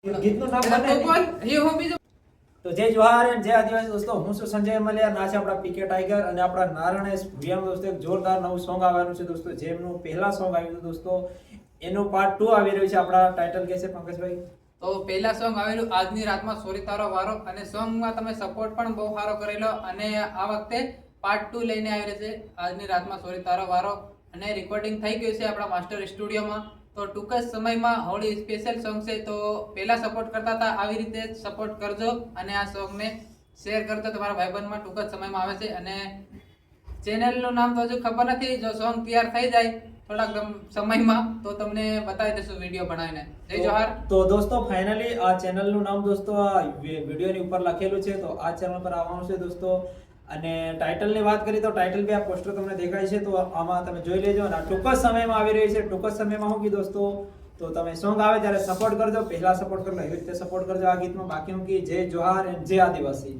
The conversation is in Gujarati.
ગીતનું નામ એટલે બને તો બોલ એ હું બીજું તો જય જોહાર અને જય આદિવાસી દોસ્તો, હું છું સંજય મલિયા, ના છે આપણા પીકે ટાઈગર અને આપણા નારાયણેશ ભુવિયાનું દોસ્તો એક જોરદાર નવું સોંગ આવવાનું છે દોસ્તો. જેમનું પહેલા સોંગ આવ્યું હતું દોસ્તો, એનું પાર્ટ 2 આવી રહ્યું છે. આપણા ટાઇટલ કે છે પંકજભાઈ? તો પહેલા સોંગ આવેલું આજની રાતમાં સોરી તારો વારો, અને સોંગમાં તમે સપોર્ટ પણ બહુ સારો કરેલો, અને આ વખતે પાર્ટ 2 લઈને આવી રહ્યો છે આજની રાતમાં સોરી તારો વારો, અને રેકોર્ડિંગ થઈ ગયું છે આપણા માસ્ટર સ્ટુડિયોમાં. તો ટૂંક જ સમયમાં હોળી સ્પેશિયલ સોંગ છે, તો પહેલા સપોર્ટ કરતા હતા આવી રીતે સપોર્ટ કરજો, અને આ સોંગને શેર કરજો તમારા ભાઈબંધમાં. ટૂંક જ સમયમાં આવે છે, અને ચેનલનું નામ તો હજુ ખબર નથી. જો સોંગ તૈયાર થઈ જાય થોડાક સમયમાં તો તમને બતાવી દઈશું વિડીયો બનાવીને. જય જોહાર. તો દોસ્તો ફાઇનલી આ ચેનલનું નામ દોસ્તો આ વિડીયોની ઉપર લખેલું છે, તો આ ચેનલ પર આવવાનું છે દોસ્તો. અને ટાઇટલની વાત કરીએ તો ટાઇટલ બી આ પોસ્ટર તમને દેખાય છે, તો આમાં તમે જોઈ લેજો. અને ટૂંક જ સમયમાં આવી રહી છે. ટૂંક જ સમયમાં હું કી દોસ્તો, તો તમે સોંગ આવે ત્યારે સપોર્ટ કરજો. પહેલા સપોર્ટ કરજો, એવી રીતે સપોર્ટ કરજો આ ગીતમાં. બાકી હું કી જય જોહાર અને જય આદિવાસી.